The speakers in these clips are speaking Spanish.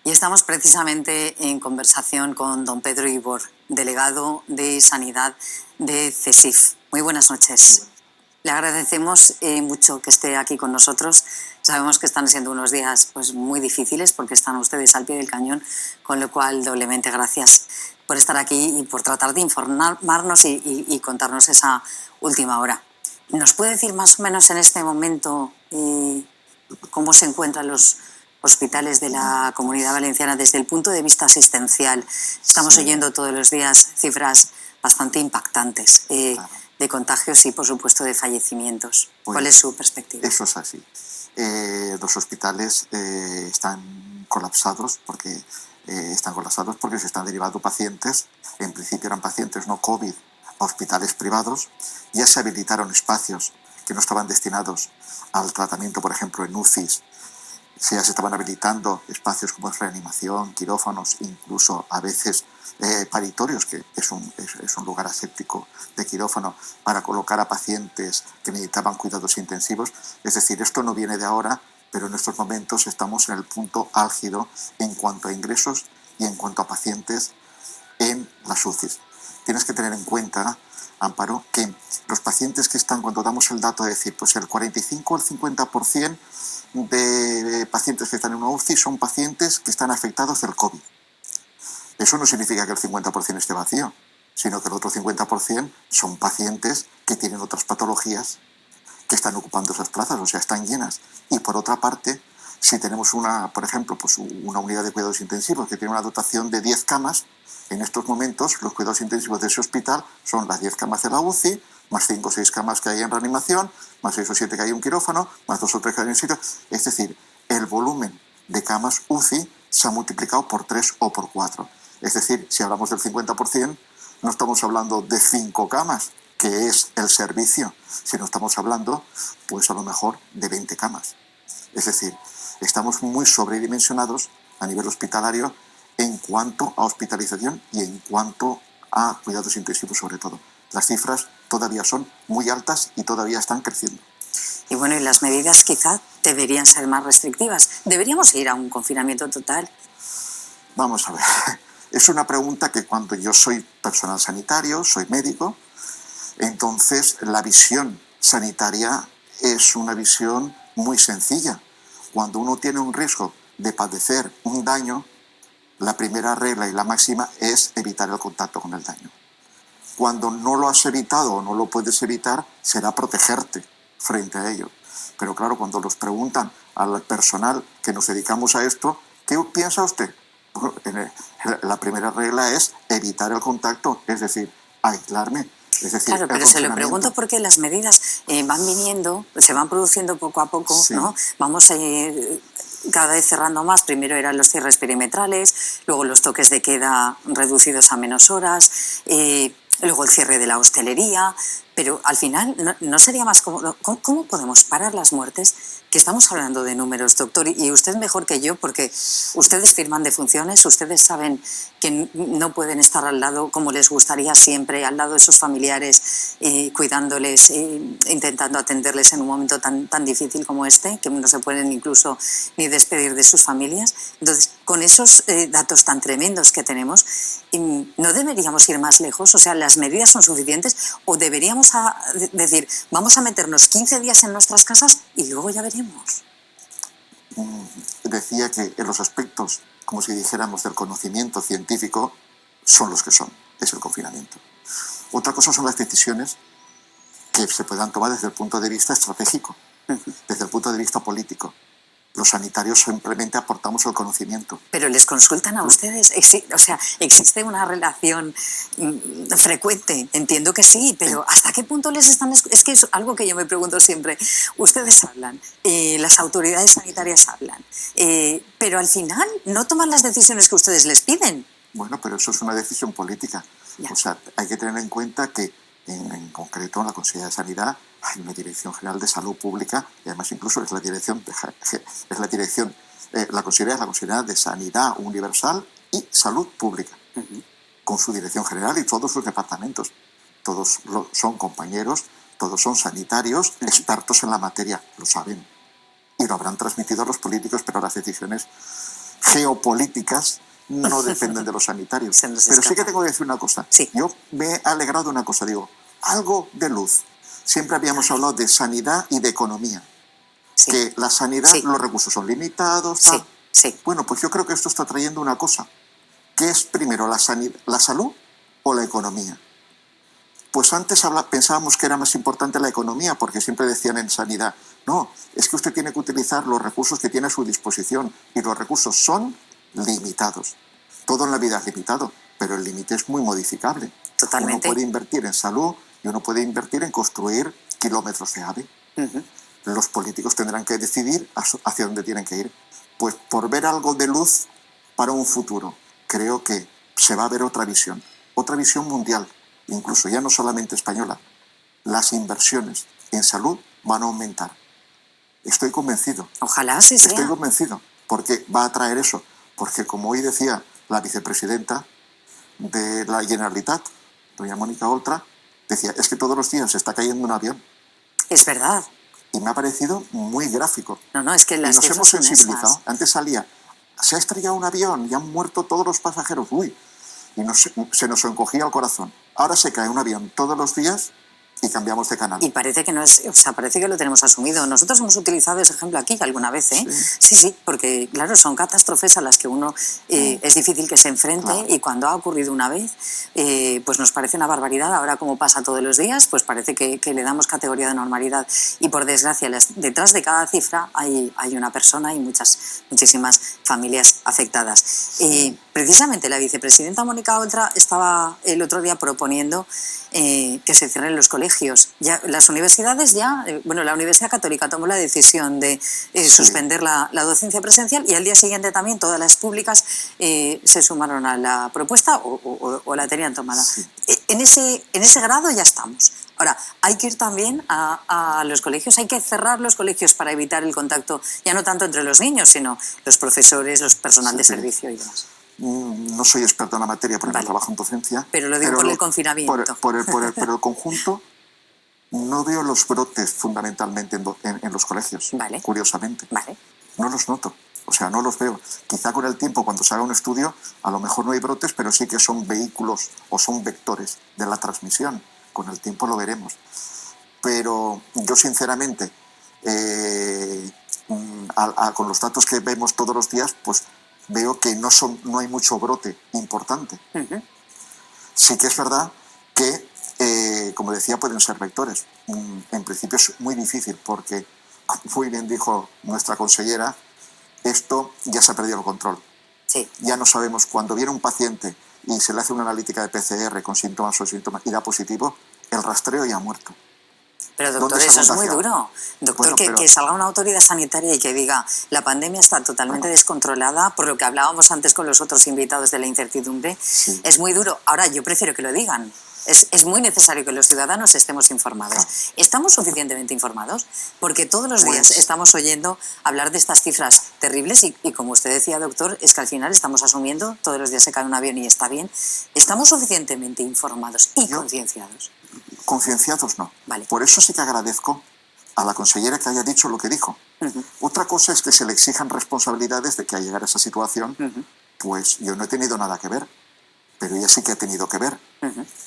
Y estamos precisamente en conversación con don Pedro Ibor, delegado de Sanidad de CESIF. Muy buenas noches. Le agradecemos mucho que esté aquí con nosotros. Sabemos que están siendo unos días muy difíciles porque están ustedes al pie del cañón, con lo cual doblemente gracias por estar aquí y por tratar de informarnos y contarnos esa última hora. ¿Nos puede decir más o menos en este momento cómo se encuentran los hospitales de la Comunidad Valenciana desde el punto de vista asistencial? Estamos oyendo todos los días cifras bastante impactantes de contagios y, por supuesto, de fallecimientos. ¿Cuál es su perspectiva? Eso es así. Los hospitales están colapsados porque se están derivando pacientes, en principio eran pacientes no COVID, a hospitales privados. Ya se habilitaron espacios que no estaban destinados al tratamiento, por ejemplo, en UCIs. Ya se estaban habilitando espacios como es reanimación, quirófanos, incluso a veces paritorios, que es un lugar aséptico de quirófano, para colocar a pacientes que necesitaban cuidados intensivos. Es decir, esto no viene de ahora, pero en estos momentos estamos en el punto álgido en cuanto a ingresos y en cuanto a pacientes en las UCIs. Tienes que tener en cuenta, Amparo, que los pacientes que están, cuando damos el dato de decir, pues el 45 o el 50% de pacientes que están en una UCI son pacientes que están afectados del COVID. Eso no significa que el 50% esté vacío, sino que el otro 50% son pacientes que tienen otras patologías que están ocupando esas plazas, o sea, están llenas. Y por otra parte, si tenemos por ejemplo, una unidad de cuidados intensivos que tiene una dotación de 10 camas, en estos momentos los cuidados intensivos de ese hospital son las 10 camas de la UCI, más 5 o 6 camas que hay en reanimación, más 6 o 7 que hay en quirófano, más 2 o 3 que hay en sitio. Es decir, el volumen de camas UCI se ha multiplicado por 3 o por 4. Es decir, si hablamos del 50%, no estamos hablando de 5 camas, que es el servicio, sino estamos hablando, pues a lo mejor, de 20 camas. Es decir, estamos muy sobredimensionados a nivel hospitalario en cuanto a hospitalización y en cuanto a cuidados intensivos sobre todo. Las cifras todavía son muy altas y todavía están creciendo. Y bueno, y las medidas quizá deberían ser más restrictivas. ¿Deberíamos ir a un confinamiento total? Vamos a ver. Es una pregunta que cuando yo soy personal sanitario, soy médico, entonces la visión sanitaria es una visión muy sencilla. Cuando uno tiene un riesgo de padecer un daño, la primera regla y la máxima es evitar el contacto con el daño. Cuando no lo has evitado o no lo puedes evitar, será protegerte frente a ello. Pero claro, cuando nos preguntan al personal que nos dedicamos a esto, ¿qué piensa usted? La primera regla es evitar el contacto, es decir, aislarme. Es decir, claro, pero se lo pregunto porque las medidas van viniendo, se van produciendo poco a poco, sí, ¿no? Vamos cada vez cerrando más. Primero eran los cierres perimetrales, luego los toques de queda reducidos a menos horas, luego el cierre de la hostelería, pero al final no sería más cómodo. ¿Cómo podemos parar las muertes? Que estamos hablando de números, doctor, y usted mejor que yo, porque ustedes firman defunciones, ustedes saben que no pueden estar al lado como les gustaría siempre, al lado de sus familiares, cuidándoles, intentando atenderles en un momento tan difícil como este, que no se pueden incluso ni despedir de sus familias. Entonces, con esos datos tan tremendos que tenemos, ¿no deberíamos ir más lejos? O sea, ¿las medidas son suficientes o deberíamos decir, vamos a meternos 15 días en nuestras casas y luego ya veremos? Decía que en los aspectos, como si dijéramos, del conocimiento científico, son los que son, es el confinamiento. Otra cosa son las decisiones que se puedan tomar desde el punto de vista estratégico, desde el punto de vista político. Los sanitarios simplemente aportamos el conocimiento. Pero les consultan a ustedes, o sea, ¿existe una relación frecuente? Entiendo que sí, pero ¿hasta qué punto les están...? Es que es algo que yo me pregunto siempre. Ustedes hablan, las autoridades sanitarias hablan, pero al final no toman las decisiones que ustedes les piden. Bueno, pero eso es una decisión política. Ya. O sea, hay que tener en cuenta que en concreto en la Consejería de Sanidad hay una Dirección General de Salud Pública y además incluso es la Consejería de Sanidad Universal y Salud Pública, con su Dirección General y todos sus departamentos. Todos son compañeros, todos son sanitarios, expertos en la materia, lo saben. Y lo habrán transmitido a los políticos, pero las decisiones geopolíticas no dependen de los sanitarios. Se nos Pero sí escapa. que tengo que decir una cosa. Sí. Yo me he alegrado de una cosa, digo, algo de luz. Siempre habíamos hablado de sanidad y de economía. Sí. Que la sanidad, Sí. los recursos son limitados. Sí, Tal. sí. Bueno, pues yo creo que esto está trayendo una cosa. ¿Qué es primero, la salud o la economía? Pues antes pensábamos que era más importante la economía, porque siempre decían en sanidad, no, es que usted tiene que utilizar los recursos que tiene a su disposición, y los recursos son limitados. Todo en la vida es limitado, pero el límite es muy modificable. Totalmente. Uno puede invertir en salud y uno puede invertir en construir kilómetros de AVE. Los políticos tendrán que decidir hacia dónde tienen que ir. Pues por ver algo de luz para un futuro, creo que se va a ver otra visión mundial, incluso ya no solamente española. Las inversiones en salud van a aumentar. Estoy convencido. Ojalá sí sea. Estoy convencido, porque va a traer eso. Porque como hoy decía la vicepresidenta de la Generalitat, doña Mónica Oltra, decía, es que todos los días se está cayendo un avión. Es verdad. Y me ha parecido muy gráfico. No, es que las y nos cifras hemos son sensibilizado. esas. Antes salía, se ha estrellado un avión y han muerto todos los pasajeros. Uy, y se nos encogía el corazón. Ahora se cae un avión todos los días y cambiamos de canal. Y parece que no es, o sea, parece que lo tenemos asumido. Nosotros hemos utilizado ese ejemplo aquí alguna vez, ¿eh? Sí, porque claro, son catástrofes a las que uno es difícil que se enfrente, Claro. y cuando ha ocurrido una vez, pues nos parece una barbaridad. Ahora, como pasa todos los días, pues parece que le damos categoría de normalidad. Y por desgracia, detrás de cada cifra hay una persona y muchísimas familias afectadas. Precisamente la vicepresidenta Mónica Oltra estaba el otro día proponiendo que se cierren los colegios. Ya, las universidades la Universidad Católica tomó la decisión de suspender la docencia presencial, y al día siguiente también todas las públicas se sumaron a la propuesta o la tenían tomada. Sí. En ese grado ya estamos. Ahora, hay que ir también a los colegios, hay que cerrar los colegios para evitar el contacto, ya no tanto entre los niños, sino los profesores, los personal de servicio y demás. No soy experto en la materia porque no trabajo en docencia. Pero lo digo por el confinamiento. Pero el conjunto, no veo los brotes fundamentalmente en los colegios, Vale. curiosamente. Vale. No los noto, o sea, no los veo. Quizá con el tiempo, cuando se haga un estudio, a lo mejor no hay brotes, pero sí que son vehículos o son vectores de la transmisión. Con el tiempo lo veremos. Pero yo, sinceramente, con los datos que vemos todos los días, pues veo que no hay mucho brote importante. Sí que es verdad que, como decía, pueden ser vectores. En principio es muy difícil porque, como muy bien dijo nuestra consellera, esto ya se ha perdido el control. Sí. Ya no sabemos, cuando viene un paciente y se le hace una analítica de PCR con síntomas o síntomas y da positivo, el rastreo ya ha muerto. Pero doctor, eso es muy duro. Doctor, bueno, que salga una autoridad sanitaria y que diga la pandemia está totalmente descontrolada, por lo que hablábamos antes con los otros invitados de la incertidumbre, sí. Es muy duro. Ahora, yo prefiero que lo digan. Es muy necesario que los ciudadanos estemos informados. Claro. ¿Estamos suficientemente informados? Porque todos los días estamos oyendo hablar de estas cifras terribles y como usted decía, doctor, es que al final estamos asumiendo, todos los días se cae un avión y está bien. ¿Estamos suficientemente informados y concienciados? Concienciados no. Vale. Por eso sí que agradezco a la consellera que haya dicho lo que dijo. Otra cosa es que se le exijan responsabilidades de que al llegar a esa situación, pues yo no he tenido nada que ver, pero ella sí que ha tenido que ver.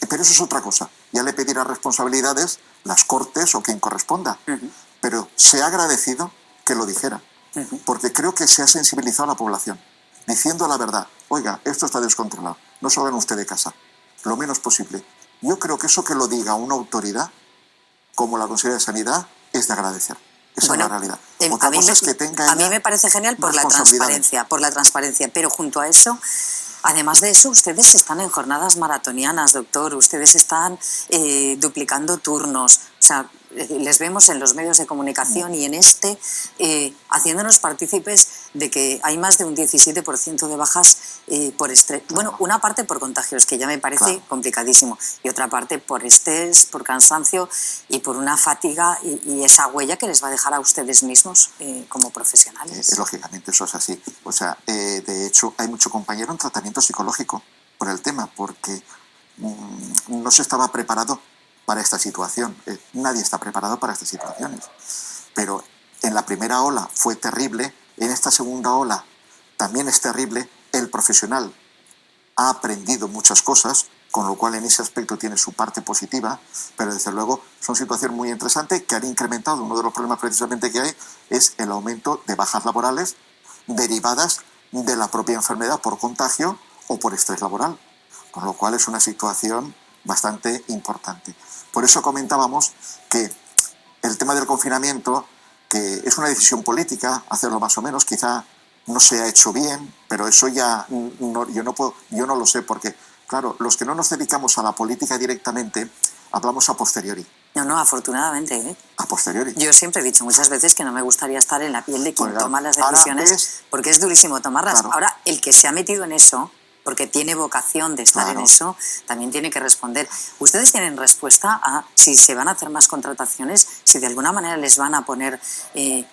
Pero eso es otra cosa. Ya le pedirá responsabilidades las Cortes o quien corresponda. Pero se ha agradecido que lo dijera, porque creo que se ha sensibilizado a la población, diciendo la verdad. Oiga, esto está descontrolado, no salgan usted de casa, lo menos posible. Yo creo que eso que lo diga una autoridad, como la Consejera de Sanidad, es de agradecer. Esa es la realidad. Otra cosa es que tenga a mí me parece genial por la transparencia, pero junto a eso, además de eso, ustedes están en jornadas maratonianas, doctor, ustedes están duplicando turnos, o sea, les vemos en los medios de comunicación y en haciéndonos partícipes de que hay más de un 17% de bajas por estrés. Bueno, una parte por contagios, que ya me parece complicadísimo, y otra parte por estrés, por cansancio y por una fatiga y esa huella que les va a dejar a ustedes mismos como profesionales. Lógicamente, eso es así. O sea, de hecho, hay mucho compañero en tratamiento psicológico por el tema, porque no se estaba preparado para esta situación. Nadie está preparado para estas situaciones. Pero en la primera ola fue terrible, en esta segunda ola también es terrible. El profesional ha aprendido muchas cosas, con lo cual en ese aspecto tiene su parte positiva, pero desde luego son situaciones muy interesantes que han incrementado. Uno de los problemas precisamente que hay es el aumento de bajas laborales derivadas de la propia enfermedad por contagio o por estrés laboral, con lo cual es una situación bastante importante. Por eso comentábamos que el tema del confinamiento, que es una decisión política, hacerlo más o menos, quizá no se ha hecho bien, pero eso ya yo no lo sé, porque, claro, los que no nos dedicamos a la política directamente, hablamos a posteriori. No, afortunadamente, ¿eh? A posteriori. Yo siempre he dicho muchas veces que no me gustaría estar en la piel de quien toma las decisiones, porque es durísimo tomarlas. Claro. Ahora, el que se ha metido en eso, porque tiene vocación de estar en eso, también tiene que responder. ¿Ustedes tienen respuesta a si se van a hacer más contrataciones, si de alguna manera les van a poner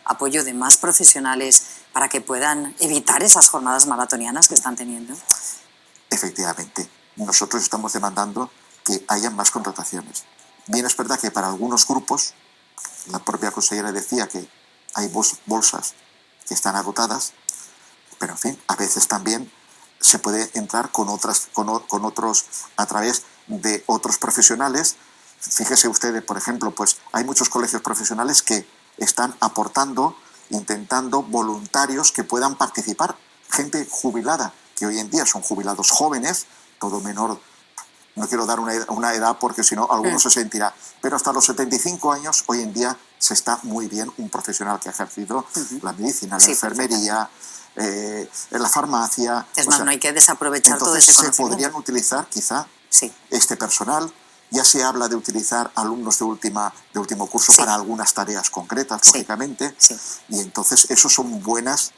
apoyo de más profesionales para que puedan evitar esas jornadas maratonianas que están teniendo? Efectivamente, nosotros estamos demandando que haya más contrataciones. Bien, es verdad que para algunos grupos, la propia consejera decía que hay bolsas que están agotadas, pero en fin, a veces también se puede entrar con otros, a través de otros profesionales. Fíjese ustedes, por ejemplo, pues hay muchos colegios profesionales que están aportando, intentando voluntarios que puedan participar. Gente jubilada, que hoy en día son jubilados jóvenes, todo menor, no quiero dar una edad porque si no alguno se sentirá, pero hasta los 75 años hoy en día se está muy bien un profesional que ha ejercido la medicina, la enfermería, la farmacia. Es más, no hay que desaprovechar todo ese conocimiento. Se podrían utilizar quizá este personal. Ya se habla de utilizar alumnos de último curso para algunas tareas concretas, lógicamente, y entonces eso son buenas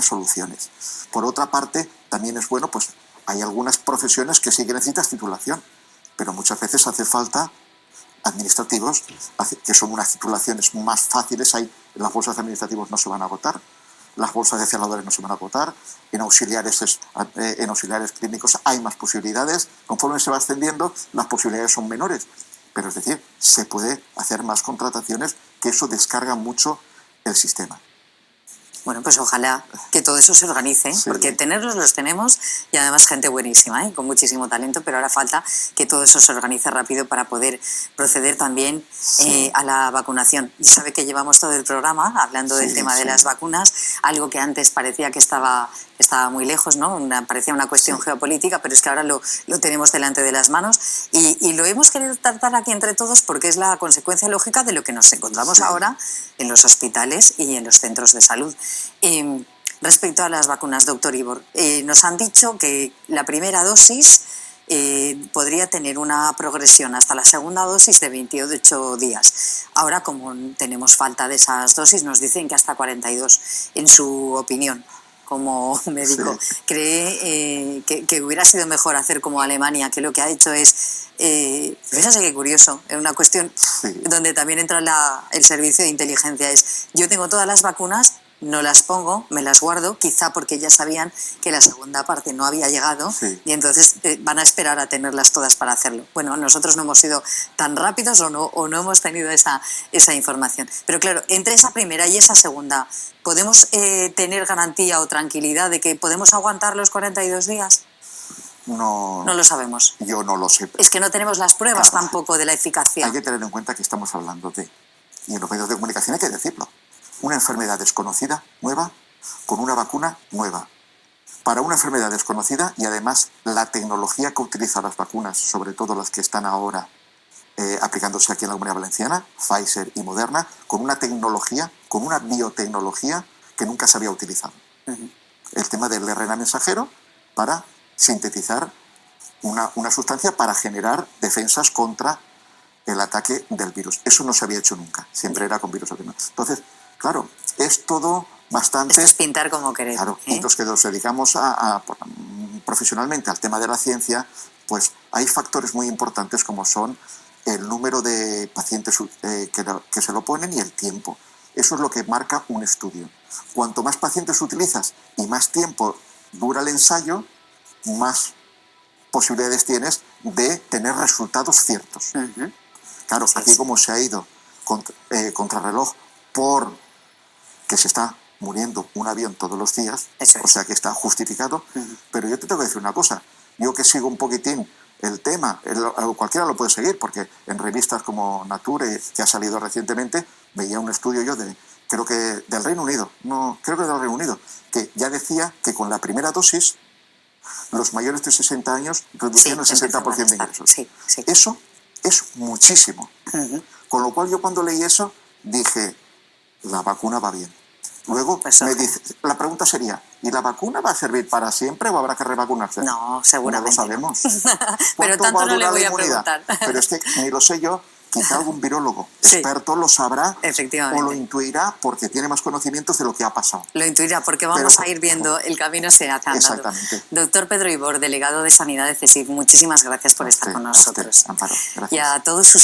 soluciones. Por otra parte, también es bueno, pues hay algunas profesiones que sí que necesitas titulación, pero muchas veces hace falta administrativos, que son unas titulaciones más fáciles. Las bolsas de administrativos no se van a agotar, las bolsas de celadores no se van a agotar, en auxiliares clínicos hay más posibilidades. Conforme se va ascendiendo, las posibilidades son menores, pero es decir, se puede hacer más contrataciones, que eso descarga mucho el sistema. Bueno, pues ojalá que todo eso se organice, porque tenerlos los tenemos y además gente buenísima, con muchísimo talento, pero ahora falta que todo eso se organice rápido para poder proceder también a la vacunación. Sabe que llevamos todo el programa hablando del tema de las vacunas, algo que antes parecía que estaba muy lejos, ¿no? Parecía una cuestión geopolítica, pero es que ahora lo tenemos delante de las manos y lo hemos querido tratar aquí entre todos porque es la consecuencia lógica de lo que nos encontramos ahora en los hospitales y en los centros de salud. Respecto a las vacunas, doctor Ibor, nos han dicho que la primera dosis podría tener una progresión hasta la segunda dosis de 28 días. Ahora, como tenemos falta de esas dosis, nos dicen que hasta 42. En su opinión, como médico, ¿cree que hubiera sido mejor hacer como Alemania, que lo que ha hecho es, fíjese qué curioso, en una cuestión donde también entra el servicio de inteligencia, es yo tengo todas las vacunas, no las pongo, me las guardo, quizá porque ya sabían que la segunda parte no había llegado y entonces van a esperar a tenerlas todas para hacerlo. Bueno, nosotros no hemos sido tan rápidos o no hemos tenido esa información. Pero claro, entre esa primera y esa segunda, ¿podemos tener garantía o tranquilidad de que podemos aguantar los 42 días? No lo sabemos. Yo no lo sé. Es que no tenemos las pruebas tampoco de la eficacia. Hay que tener en cuenta que estamos hablando y en los medios de comunicación hay que decirlo, una enfermedad desconocida, nueva, con una vacuna nueva. Para una enfermedad desconocida y además la tecnología que utilizan las vacunas, sobre todo las que están ahora aplicándose aquí en la Comunidad Valenciana, Pfizer y Moderna, con una tecnología, con una biotecnología que nunca se había utilizado. El tema del RNA mensajero para sintetizar una sustancia para generar defensas contra el ataque del virus. Eso no se había hecho nunca, siempre era con virus. Entonces, claro, es todo bastante... Esto es pintar como querer. Claro, y los que nos dedicamos profesionalmente al tema de la ciencia, pues hay factores muy importantes como son el número de pacientes que se lo ponen y el tiempo. Eso es lo que marca un estudio. Cuanto más pacientes utilizas y más tiempo dura el ensayo, más posibilidades tienes de tener resultados ciertos. Claro, aquí como se ha ido contrarreloj por que se está muriendo un avión todos los días, Eso es. o sea que está justificado. Pero yo te tengo que decir una cosa, yo que sigo un poquitín el tema, cualquiera lo puede seguir, porque en revistas como Nature, que ha salido recientemente, veía un estudio yo creo que del Reino Unido, que ya decía que con la primera dosis los mayores de 60 años reducían el 60% de ingresos. Sí. Eso es muchísimo. Con lo cual yo cuando leí eso dije, la vacuna va bien. Luego la pregunta sería, ¿y la vacuna va a servir para siempre o habrá que revacunarse? No, seguramente. No lo sabemos. Pero tanto no le voy a preguntar. Pero es que ni lo sé yo. Quizá algún virólogo experto lo sabrá o lo intuirá porque tiene más conocimientos de lo que ha pasado. Lo intuirá porque vamos a ir viendo el camino se hace andando. Exactamente. Doctor Pedro Ibor, delegado de Sanidad de CSIC, muchísimas gracias por estar con nosotros. Amparo, gracias. Y a todos sus